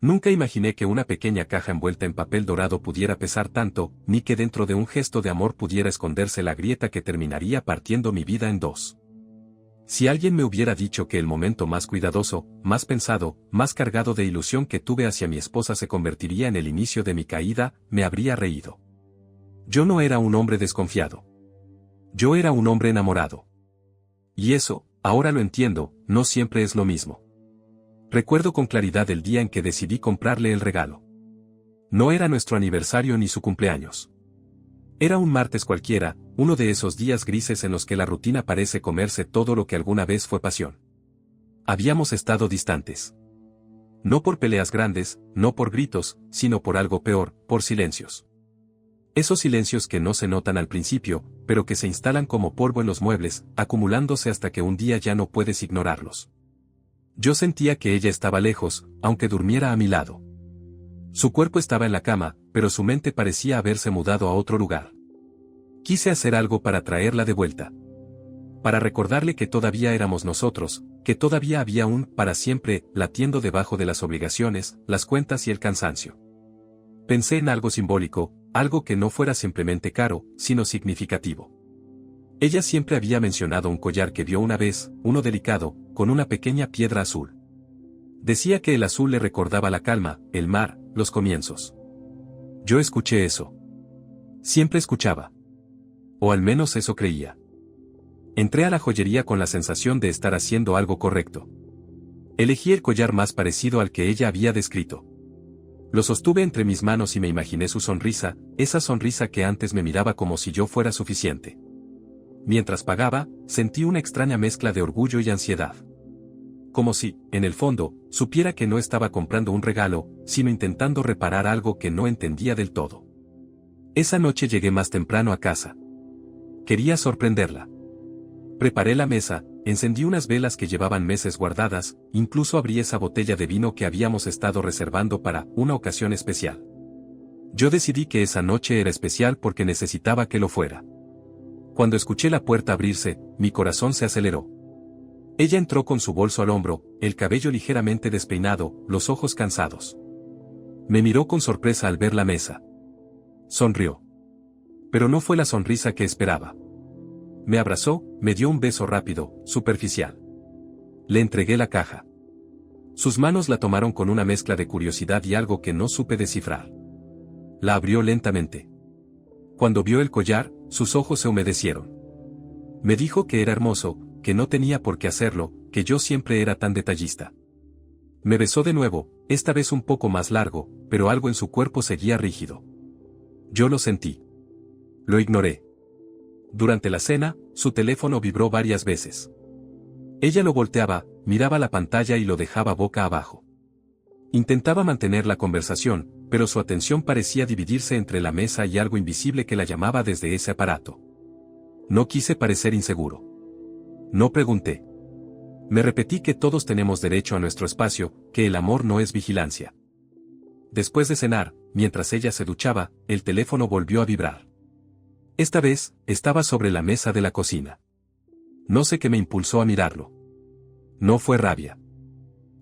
Nunca imaginé que una pequeña caja envuelta en papel dorado pudiera pesar tanto, ni que dentro de un gesto de amor pudiera esconderse la grieta que terminaría partiendo mi vida en dos. Si alguien me hubiera dicho que el momento más cuidadoso, más pensado, más cargado de ilusión que tuve hacia mi esposa se convertiría en el inicio de mi caída, me habría reído. Yo no era un hombre desconfiado. Yo era un hombre enamorado. Y eso, ahora lo entiendo, no siempre es lo mismo. Recuerdo con claridad el día en que decidí comprarle el regalo. No era nuestro aniversario ni su cumpleaños. Era un martes cualquiera, uno de esos días grises en los que la rutina parece comerse todo lo que alguna vez fue pasión. Habíamos estado distantes. No por peleas grandes, no por gritos, sino por algo peor, por silencios. Esos silencios que no se notan al principio, pero que se instalan como polvo en los muebles, acumulándose hasta que un día ya no puedes ignorarlos. Yo sentía que ella estaba lejos, aunque durmiera a mi lado. Su cuerpo estaba en la cama, pero su mente parecía haberse mudado a otro lugar. Quise hacer algo para traerla de vuelta. Para recordarle que todavía éramos nosotros, que todavía había un para siempre latiendo debajo de las obligaciones, las cuentas y el cansancio. Pensé en algo simbólico, algo que no fuera simplemente caro, sino significativo. Ella siempre había mencionado un collar que vio una vez, uno delicado, con una pequeña piedra azul. Decía que el azul le recordaba la calma, el mar, los comienzos. Yo escuché eso. Siempre escuchaba. O al menos eso creía. Entré a la joyería con la sensación de estar haciendo algo correcto. Elegí el collar más parecido al que ella había descrito. Lo sostuve entre mis manos y me imaginé su sonrisa, esa sonrisa que antes me miraba como si yo fuera suficiente. Mientras pagaba, sentí una extraña mezcla de orgullo y ansiedad. Como si, en el fondo, supiera que no estaba comprando un regalo, sino intentando reparar algo que no entendía del todo. Esa noche llegué más temprano a casa. Quería sorprenderla. Preparé la mesa, encendí unas velas que llevaban meses guardadas, incluso abrí esa botella de vino que habíamos estado reservando para una ocasión especial. Yo decidí que esa noche era especial porque necesitaba que lo fuera. Cuando escuché la puerta abrirse, mi corazón se aceleró. Ella entró con su bolso al hombro, el cabello ligeramente despeinado, los ojos cansados. Me miró con sorpresa al ver la mesa. Sonrió. Pero no fue la sonrisa que esperaba. Me abrazó, me dio un beso rápido, superficial. Le entregué la caja. Sus manos la tomaron con una mezcla de curiosidad y algo que no supe descifrar. La abrió lentamente. Cuando vio el collar, sus ojos se humedecieron. Me dijo que era hermoso, que no tenía por qué hacerlo, que yo siempre era tan detallista. Me besó de nuevo, esta vez un poco más largo, pero algo en su cuerpo seguía rígido. Yo lo sentí. Lo ignoré. Durante la cena, su teléfono vibró varias veces. Ella lo volteaba, miraba la pantalla y lo dejaba boca abajo. Intentaba mantener la conversación, pero su atención parecía dividirse entre la mesa y algo invisible que la llamaba desde ese aparato. No quise parecer inseguro. No pregunté. Me repetí que todos tenemos derecho a nuestro espacio, que el amor no es vigilancia. Después de cenar, mientras ella se duchaba, el teléfono volvió a vibrar. Esta vez, estaba sobre la mesa de la cocina. No sé qué me impulsó a mirarlo. No fue rabia.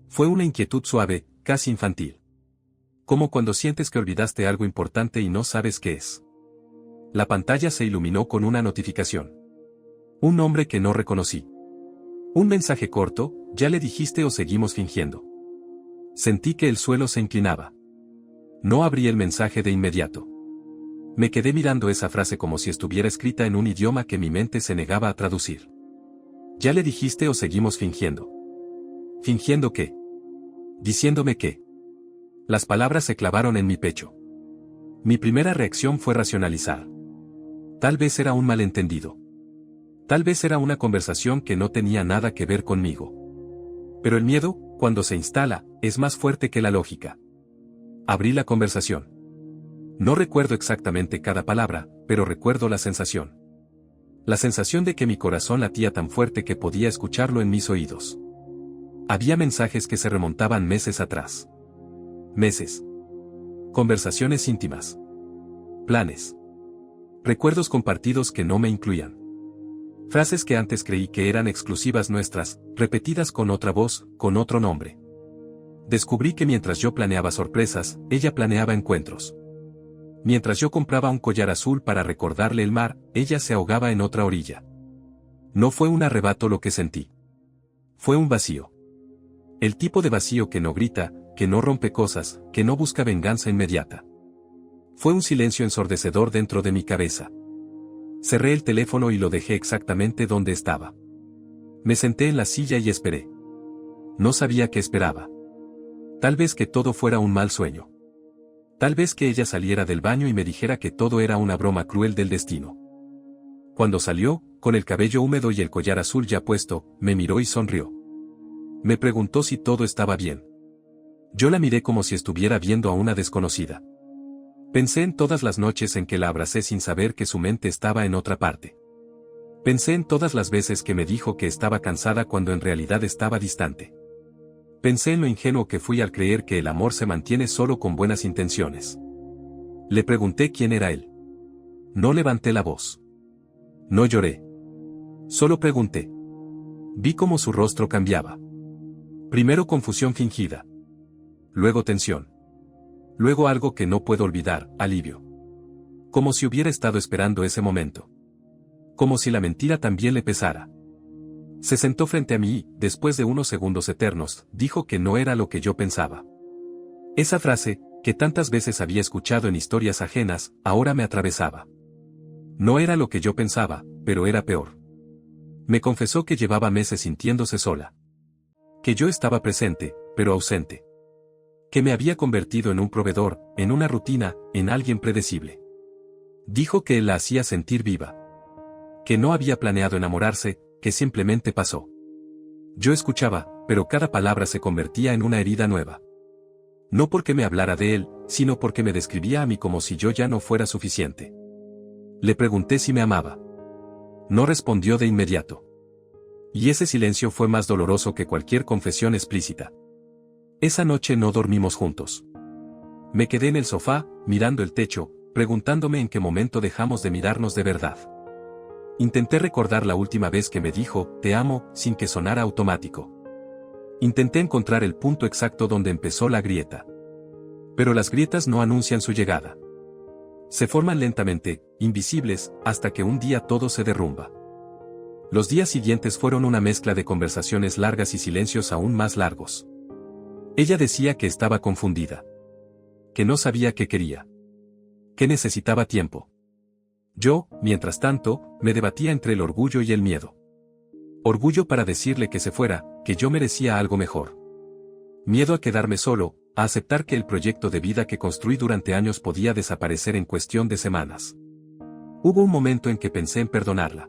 Fue una inquietud suave, casi infantil. Como cuando sientes que olvidaste algo importante y no sabes qué es. La pantalla se iluminó con una notificación. Un nombre que no reconocí. Un mensaje corto, ¿ya le dijiste o seguimos fingiendo? Sentí que el suelo se inclinaba. No abrí el mensaje de inmediato. Me quedé mirando esa frase como si estuviera escrita en un idioma que mi mente se negaba a traducir. ¿Ya le dijiste o seguimos fingiendo? ¿Fingiendo qué? Diciéndome qué. Las palabras se clavaron en mi pecho. Mi primera reacción fue racionalizar. Tal vez era un malentendido. Tal vez era una conversación que no tenía nada que ver conmigo. Pero el miedo, cuando se instala, es más fuerte que la lógica. Abrí la conversación. No recuerdo exactamente cada palabra, pero recuerdo la sensación. La sensación de que mi corazón latía tan fuerte que podía escucharlo en mis oídos. Había mensajes que se remontaban meses atrás. Meses. Conversaciones íntimas. Planes. Recuerdos compartidos que no me incluían. Frases que antes creí que eran exclusivas nuestras, repetidas con otra voz, con otro nombre. Descubrí que mientras yo planeaba sorpresas, ella planeaba encuentros. Mientras yo compraba un collar azul para recordarle el mar, ella se ahogaba en otra orilla. No fue un arrebato lo que sentí. Fue un vacío. El tipo de vacío que no grita, que no rompe cosas, que no busca venganza inmediata. Fue un silencio ensordecedor dentro de mi cabeza. Cerré el teléfono y lo dejé exactamente donde estaba. Me senté en la silla y esperé. No sabía qué esperaba. Tal vez que todo fuera un mal sueño. Tal vez que ella saliera del baño y me dijera que todo era una broma cruel del destino. Cuando salió, con el cabello húmedo y el collar azul ya puesto, me miró y sonrió. Me preguntó si todo estaba bien. Yo la miré como si estuviera viendo a una desconocida. Pensé en todas las noches en que la abracé sin saber que su mente estaba en otra parte. Pensé en todas las veces que me dijo que estaba cansada cuando en realidad estaba distante. Pensé en lo ingenuo que fui al creer que el amor se mantiene solo con buenas intenciones. Le pregunté quién era él. No levanté la voz. No lloré. Solo pregunté. Vi cómo su rostro cambiaba. Primero confusión fingida. Luego tensión. Luego algo que no puedo olvidar, alivio. Como si hubiera estado esperando ese momento. Como si la mentira también le pesara. Se sentó frente a mí y, después de unos segundos eternos, dijo que no era lo que yo pensaba. Esa frase, que tantas veces había escuchado en historias ajenas, ahora me atravesaba. No era lo que yo pensaba, pero era peor. Me confesó que llevaba meses sintiéndose sola. Que yo estaba presente, pero ausente. Que me había convertido en un proveedor, en una rutina, en alguien predecible. Dijo que él la hacía sentir viva. Que no había planeado enamorarse, que simplemente pasó. Yo escuchaba, pero cada palabra se convertía en una herida nueva. No porque me hablara de él, sino porque me describía a mí como si yo ya no fuera suficiente. Le pregunté si me amaba. No respondió de inmediato. Y ese silencio fue más doloroso que cualquier confesión explícita. Esa noche no dormimos juntos. Me quedé en el sofá, mirando el techo, preguntándome en qué momento dejamos de mirarnos de verdad. Intenté recordar la última vez que me dijo, te amo, sin que sonara automático. Intenté encontrar el punto exacto donde empezó la grieta. Pero las grietas no anuncian su llegada. Se forman lentamente, invisibles, hasta que un día todo se derrumba. Los días siguientes fueron una mezcla de conversaciones largas y silencios aún más largos. Ella decía que estaba confundida. Que no sabía qué quería. Que necesitaba tiempo. Yo, mientras tanto, me debatía entre el orgullo y el miedo. Orgullo para decirle que se fuera, que yo merecía algo mejor. Miedo a quedarme solo, a aceptar que el proyecto de vida que construí durante años podía desaparecer en cuestión de semanas. Hubo un momento en que pensé en perdonarla.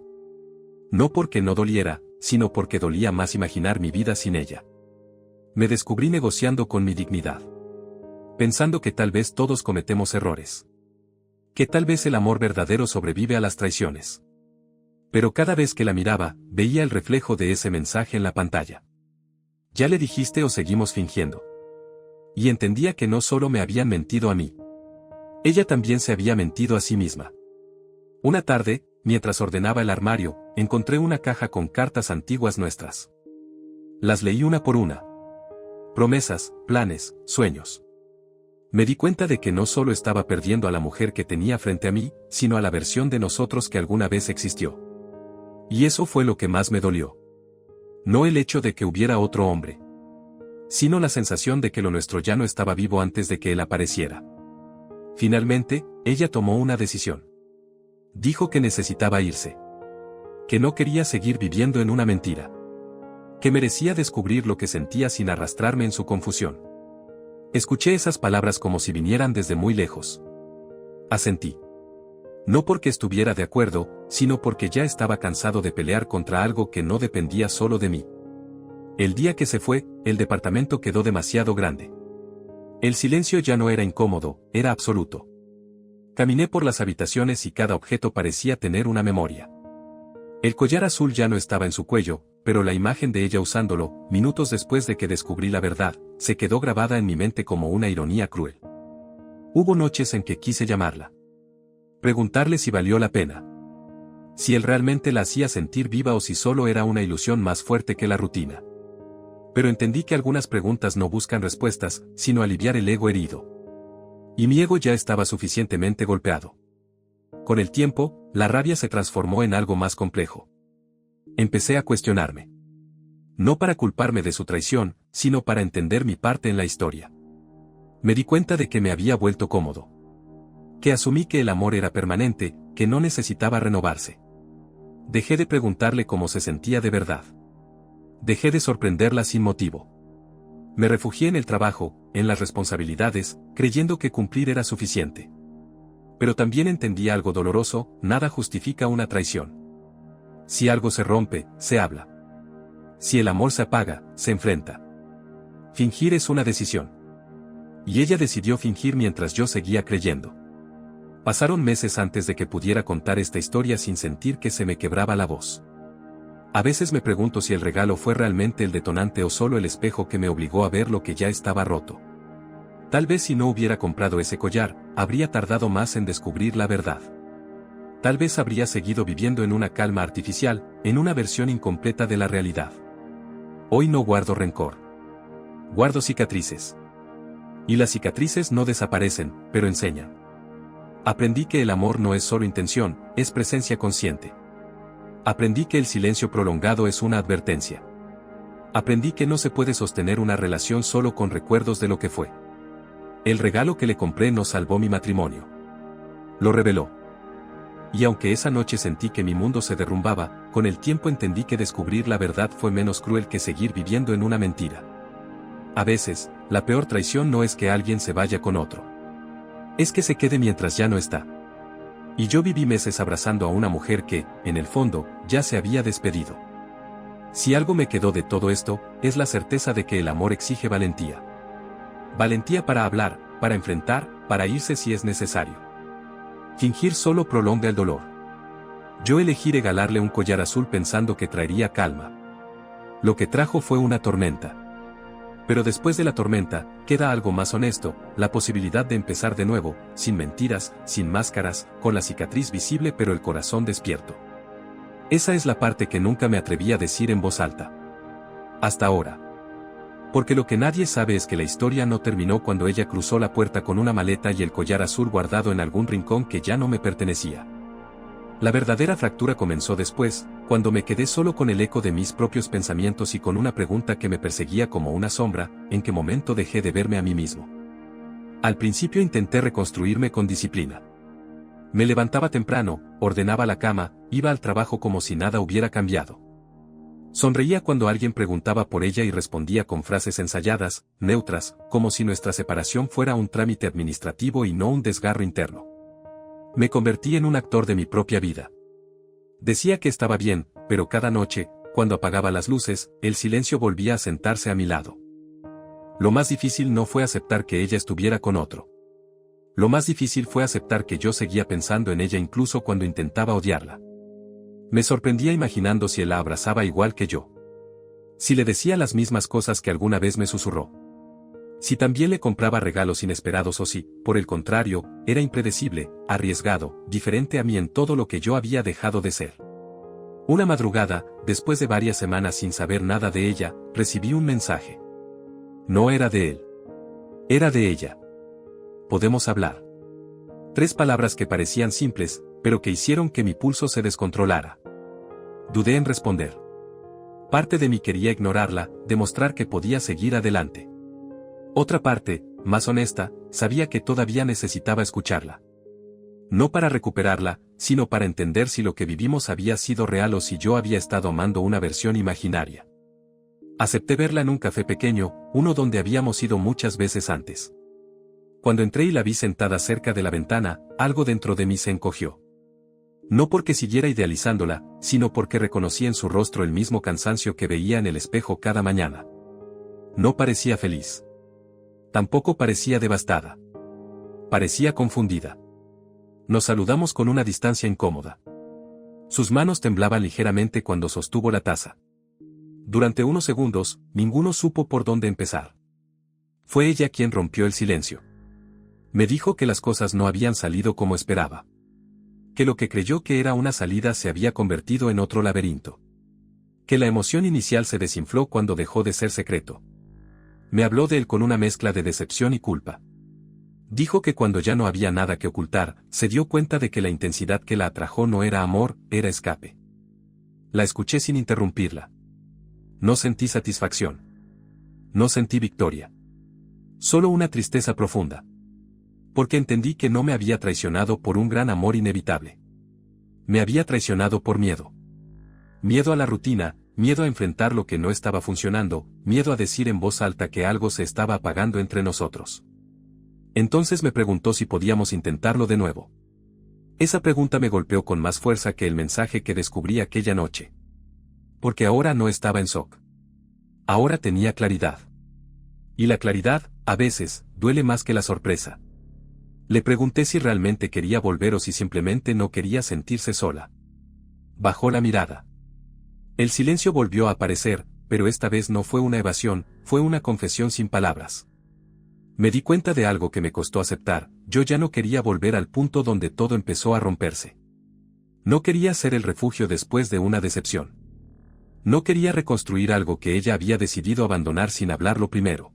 No porque no doliera, sino porque dolía más imaginar mi vida sin ella. Me descubrí negociando con mi dignidad. Pensando que tal vez todos cometemos errores. Que tal vez el amor verdadero sobrevive a las traiciones. Pero cada vez que la miraba, veía el reflejo de ese mensaje en la pantalla. ¿Ya le dijiste o seguimos fingiendo? Y entendía que no solo me habían mentido a mí. Ella también se había mentido a sí misma. Una tarde, mientras ordenaba el armario, encontré una caja con cartas antiguas nuestras. Las leí una por una. Promesas, planes, sueños. Me di cuenta de que no solo estaba perdiendo a la mujer que tenía frente a mí, sino a la versión de nosotros que alguna vez existió. Y eso fue lo que más me dolió. No el hecho de que hubiera otro hombre, sino la sensación de que lo nuestro ya no estaba vivo antes de que él apareciera. Finalmente, ella tomó una decisión. Dijo que necesitaba irse. Que no quería seguir viviendo en una mentira. Que merecía descubrir lo que sentía sin arrastrarme en su confusión. Escuché esas palabras como si vinieran desde muy lejos. Asentí. No porque estuviera de acuerdo, sino porque ya estaba cansado de pelear contra algo que no dependía solo de mí. El día que se fue, el departamento quedó demasiado grande. El silencio ya no era incómodo, era absoluto. Caminé por las habitaciones y cada objeto parecía tener una memoria. El collar azul ya no estaba en su cuello, pero la imagen de ella usándolo, minutos después de que descubrí la verdad, se quedó grabada en mi mente como una ironía cruel. Hubo noches en que quise llamarla. Preguntarle si valió la pena. Si él realmente la hacía sentir viva o si solo era una ilusión más fuerte que la rutina. Pero entendí que algunas preguntas no buscan respuestas, sino aliviar el ego herido. Y mi ego ya estaba suficientemente golpeado. Con el tiempo, la rabia se transformó en algo más complejo. Empecé a cuestionarme. No para culparme de su traición, sino para entender mi parte en la historia. Me di cuenta de que me había vuelto cómodo. Que asumí que el amor era permanente, que no necesitaba renovarse. Dejé de preguntarle cómo se sentía de verdad. Dejé de sorprenderla sin motivo. Me refugié en el trabajo, en las responsabilidades, creyendo que cumplir era suficiente. Pero también entendí algo doloroso: nada justifica una traición. Si algo se rompe, se habla. Si el amor se apaga, se enfrenta. Fingir es una decisión. Y ella decidió fingir mientras yo seguía creyendo. Pasaron meses antes de que pudiera contar esta historia sin sentir que se me quebraba la voz. A veces me pregunto si el regalo fue realmente el detonante o solo el espejo que me obligó a ver lo que ya estaba roto. Tal vez si no hubiera comprado ese collar, habría tardado más en descubrir la verdad. Tal vez habría seguido viviendo en una calma artificial, en una versión incompleta de la realidad. Hoy no guardo rencor. Guardo cicatrices. Y las cicatrices no desaparecen, pero enseñan. Aprendí que el amor no es solo intención, es presencia consciente. Aprendí que el silencio prolongado es una advertencia. Aprendí que no se puede sostener una relación solo con recuerdos de lo que fue. El regalo que le compré no salvó mi matrimonio. Lo reveló. Y aunque esa noche sentí que mi mundo se derrumbaba, con el tiempo entendí que descubrir la verdad fue menos cruel que seguir viviendo en una mentira. A veces, la peor traición no es que alguien se vaya con otro. Es que se quede mientras ya no está. Y yo viví meses abrazando a una mujer que, en el fondo, ya se había despedido. Si algo me quedó de todo esto, es la certeza de que el amor exige valentía. Valentía para hablar, para enfrentar, para irse si es necesario. Fingir solo prolonga el dolor. Yo elegí regalarle un collar azul pensando que traería calma. Lo que trajo fue una tormenta. Pero después de la tormenta, queda algo más honesto: la posibilidad de empezar de nuevo, sin mentiras, sin máscaras, con la cicatriz visible pero el corazón despierto. Esa es la parte que nunca me atreví a decir en voz alta. Hasta ahora. Porque lo que nadie sabe es que la historia no terminó cuando ella cruzó la puerta con una maleta y el collar azul guardado en algún rincón que ya no me pertenecía. La verdadera fractura comenzó después, cuando me quedé solo con el eco de mis propios pensamientos y con una pregunta que me perseguía como una sombra: ¿en qué momento dejé de verme a mí mismo? Al principio intenté reconstruirme con disciplina. Me levantaba temprano, ordenaba la cama, iba al trabajo como si nada hubiera cambiado. Sonreía cuando alguien preguntaba por ella y respondía con frases ensayadas, neutras, como si nuestra separación fuera un trámite administrativo y no un desgarro interno. Me convertí en un actor de mi propia vida. Decía que estaba bien, pero cada noche, cuando apagaba las luces, el silencio volvía a sentarse a mi lado. Lo más difícil no fue aceptar que ella estuviera con otro. Lo más difícil fue aceptar que yo seguía pensando en ella incluso cuando intentaba odiarla. Me sorprendía imaginando si él la abrazaba igual que yo. Si le decía las mismas cosas que alguna vez me susurró. Si también le compraba regalos inesperados o si, por el contrario, era impredecible, arriesgado, diferente a mí en todo lo que yo había dejado de ser. Una madrugada, después de varias semanas sin saber nada de ella, recibí un mensaje. No era de él. Era de ella. ¿Podemos hablar? 3 palabras que parecían simples, pero que hicieron que mi pulso se descontrolara. Dudé en responder. Parte de mí quería ignorarla, demostrar que podía seguir adelante. Otra parte, más honesta, sabía que todavía necesitaba escucharla. No para recuperarla, sino para entender si lo que vivimos había sido real o si yo había estado amando una versión imaginaria. Acepté verla en un café pequeño, uno donde habíamos ido muchas veces antes. Cuando entré y la vi sentada cerca de la ventana, algo dentro de mí se encogió. No porque siguiera idealizándola, sino porque reconocí en su rostro el mismo cansancio que veía en el espejo cada mañana. No parecía feliz. Tampoco parecía devastada. Parecía confundida. Nos saludamos con una distancia incómoda. Sus manos temblaban ligeramente cuando sostuvo la taza. Durante unos segundos, ninguno supo por dónde empezar. Fue ella quien rompió el silencio. Me dijo que las cosas no habían salido como esperaba. Que lo que creyó que era una salida se había convertido en otro laberinto. Que la emoción inicial se desinfló cuando dejó de ser secreto. Me habló de él con una mezcla de decepción y culpa. Dijo que cuando ya no había nada que ocultar, se dio cuenta de que la intensidad que la atrajo no era amor, era escape. La escuché sin interrumpirla. No sentí satisfacción. No sentí victoria. Solo una tristeza profunda. Porque entendí que no me había traicionado por un gran amor inevitable. Me había traicionado por miedo. Miedo a la rutina, miedo a enfrentar lo que no estaba funcionando, miedo a decir en voz alta que algo se estaba apagando entre nosotros. Entonces me preguntó si podíamos intentarlo de nuevo. Esa pregunta me golpeó con más fuerza que el mensaje que descubrí aquella noche. Porque ahora no estaba en shock. Ahora tenía claridad. Y la claridad, a veces, duele más que la sorpresa. Le pregunté si realmente quería volver o si simplemente no quería sentirse sola. Bajó la mirada. El silencio volvió a aparecer, pero esta vez no fue una evasión, fue una confesión sin palabras. Me di cuenta de algo que me costó aceptar, yo ya no quería volver al punto donde todo empezó a romperse. No quería ser el refugio después de una decepción. No quería reconstruir algo que ella había decidido abandonar sin hablarlo primero.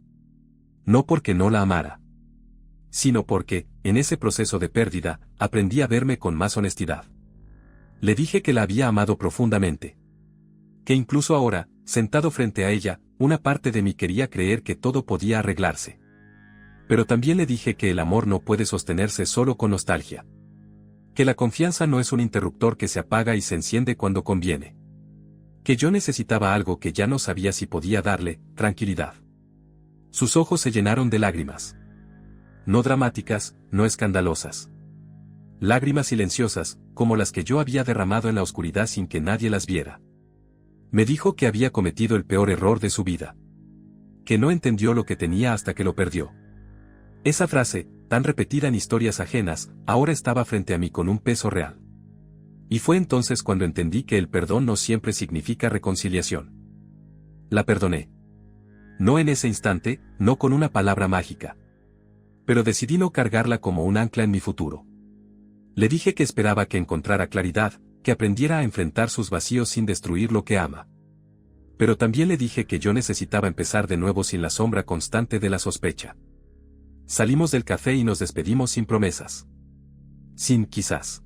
No porque no la amara, sino porque, en ese proceso de pérdida, aprendí a verme con más honestidad. Le dije que la había amado profundamente. Que incluso ahora, sentado frente a ella, una parte de mí quería creer que todo podía arreglarse. Pero también le dije que el amor no puede sostenerse solo con nostalgia. Que la confianza no es un interruptor que se apaga y se enciende cuando conviene. Que yo necesitaba algo que ya no sabía si podía darle, tranquilidad. Sus ojos se llenaron de lágrimas. No dramáticas, no escandalosas. Lágrimas silenciosas, como las que yo había derramado en la oscuridad sin que nadie las viera. Me dijo que había cometido el peor error de su vida. Que no entendió lo que tenía hasta que lo perdió. Esa frase, tan repetida en historias ajenas, ahora estaba frente a mí con un peso real. Y fue entonces cuando entendí que el perdón no siempre significa reconciliación. La perdoné. No en ese instante, no con una palabra mágica. Pero decidí no cargarla como un ancla en mi futuro. Le dije que esperaba que encontrara claridad, que aprendiera a enfrentar sus vacíos sin destruir lo que ama. Pero también le dije que yo necesitaba empezar de nuevo sin la sombra constante de la sospecha. Salimos del café y nos despedimos sin promesas. Sin quizás.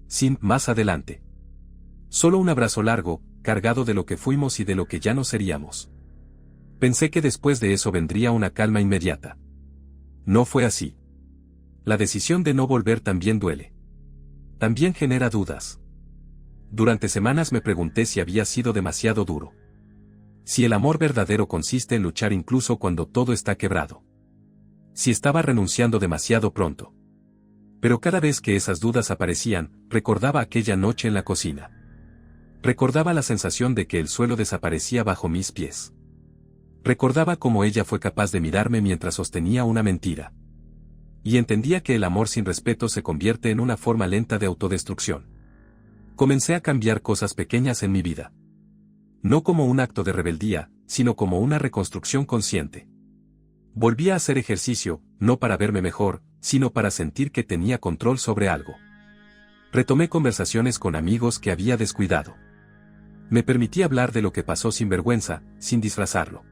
Sin más adelante. Solo un abrazo largo, cargado de lo que fuimos y de lo que ya no seríamos. Pensé que después de eso vendría una calma inmediata. No fue así. La decisión de no volver también duele. También genera dudas. Durante semanas me pregunté si había sido demasiado duro. Si el amor verdadero consiste en luchar incluso cuando todo está quebrado. Si estaba renunciando demasiado pronto. Pero cada vez que esas dudas aparecían, recordaba aquella noche en la cocina. Recordaba la sensación de que el suelo desaparecía bajo mis pies. Recordaba cómo ella fue capaz de mirarme mientras sostenía una mentira. Y entendía que el amor sin respeto se convierte en una forma lenta de autodestrucción. Comencé a cambiar cosas pequeñas en mi vida. No como un acto de rebeldía, sino como una reconstrucción consciente. Volví a hacer ejercicio, no para verme mejor, sino para sentir que tenía control sobre algo. Retomé conversaciones con amigos que había descuidado. Me permití hablar de lo que pasó sin vergüenza, sin disfrazarlo.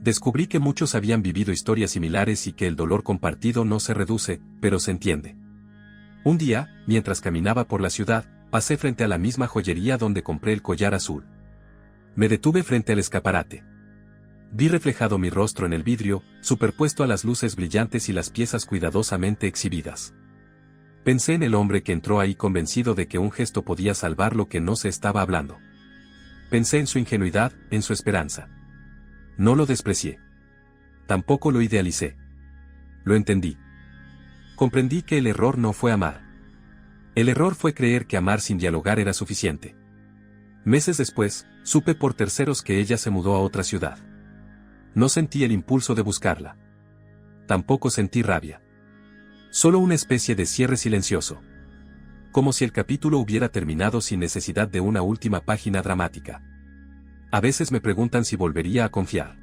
Descubrí que muchos habían vivido historias similares y que el dolor compartido no se reduce, pero se entiende. Un día, mientras caminaba por la ciudad, pasé frente a la misma joyería donde compré el collar azul. Me detuve frente al escaparate. Vi reflejado mi rostro en el vidrio, superpuesto a las luces brillantes y las piezas cuidadosamente exhibidas. Pensé en el hombre que entró ahí convencido de que un gesto podía salvar lo que no se estaba hablando. Pensé en su ingenuidad, en su esperanza. No lo desprecié. Tampoco lo idealicé. Lo entendí. Comprendí que el error no fue amar. El error fue creer que amar sin dialogar era suficiente. Meses después, supe por terceros que ella se mudó a otra ciudad. No sentí el impulso de buscarla. Tampoco sentí rabia. Solo una especie de cierre silencioso. Como si el capítulo hubiera terminado sin necesidad de una última página dramática. A veces me preguntan si volvería a confiar.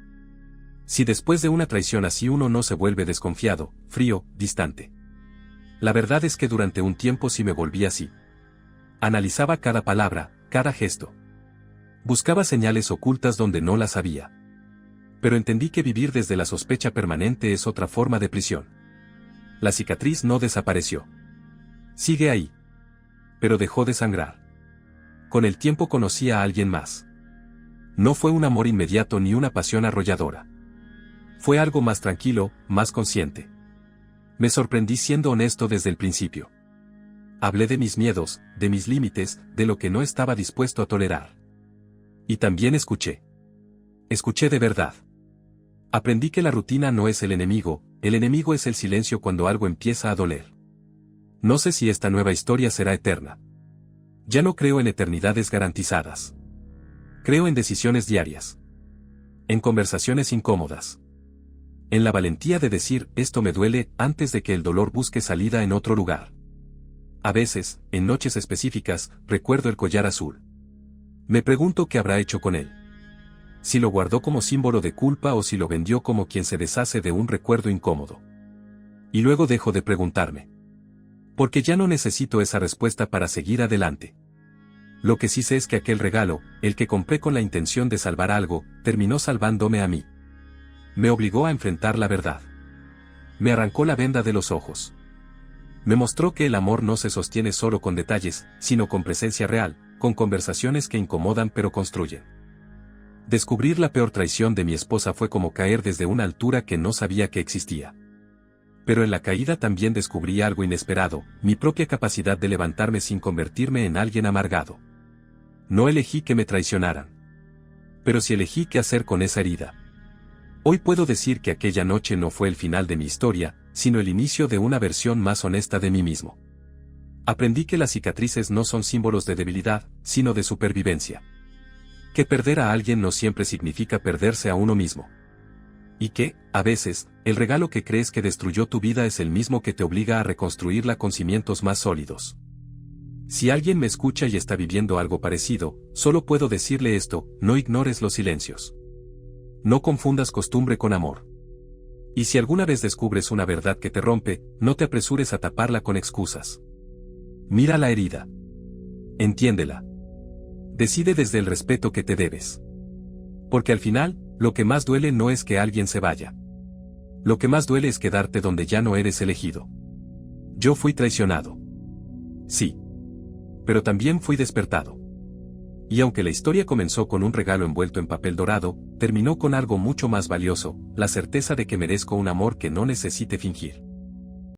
Si después de una traición así uno no se vuelve desconfiado, frío, distante. La verdad es que durante un tiempo sí me volví así. Analizaba cada palabra, cada gesto. Buscaba señales ocultas donde no las había. Pero entendí que vivir desde la sospecha permanente es otra forma de prisión. La cicatriz no desapareció. Sigue ahí. Pero dejó de sangrar. Con el tiempo conocí a alguien más. No fue un amor inmediato ni una pasión arrolladora. Fue algo más tranquilo, más consciente. Me sorprendí siendo honesto desde el principio. Hablé de mis miedos, de mis límites, de lo que no estaba dispuesto a tolerar. Y también escuché. Escuché de verdad. Aprendí que la rutina no es el enemigo es el silencio cuando algo empieza a doler. No sé si esta nueva historia será eterna. Ya no creo en eternidades garantizadas. Creo en decisiones diarias. En conversaciones incómodas. En la valentía de decir, esto me duele, antes de que el dolor busque salida en otro lugar. A veces, en noches específicas, recuerdo el collar azul. Me pregunto qué habrá hecho con él. Si lo guardó como símbolo de culpa o si lo vendió como quien se deshace de un recuerdo incómodo. Y luego dejo de preguntarme. Porque ya no necesito esa respuesta para seguir adelante. Lo que sí sé es que aquel regalo, el que compré con la intención de salvar algo, terminó salvándome a mí. Me obligó a enfrentar la verdad. Me arrancó la venda de los ojos. Me mostró que el amor no se sostiene solo con detalles, sino con presencia real, con conversaciones que incomodan pero construyen. Descubrir la peor traición de mi esposa fue como caer desde una altura que no sabía que existía. Pero en la caída también descubrí algo inesperado, mi propia capacidad de levantarme sin convertirme en alguien amargado. No elegí que me traicionaran. Pero sí elegí qué hacer con esa herida. Hoy puedo decir que aquella noche no fue el final de mi historia, sino el inicio de una versión más honesta de mí mismo. Aprendí que las cicatrices no son símbolos de debilidad, sino de supervivencia. Que perder a alguien no siempre significa perderse a uno mismo. Y que, a veces, el regalo que crees que destruyó tu vida es el mismo que te obliga a reconstruirla con cimientos más sólidos. Si alguien me escucha y está viviendo algo parecido, solo puedo decirle esto: no ignores los silencios. No confundas costumbre con amor. Y si alguna vez descubres una verdad que te rompe, no te apresures a taparla con excusas. Mira la herida. Entiéndela. Decide desde el respeto que te debes. Porque al final, lo que más duele no es que alguien se vaya. Lo que más duele es quedarte donde ya no eres elegido. Yo fui traicionado. Sí. Pero también fui despertado. Y aunque la historia comenzó con un regalo envuelto en papel dorado, terminó con algo mucho más valioso, la certeza de que merezco un amor que no necesite fingir.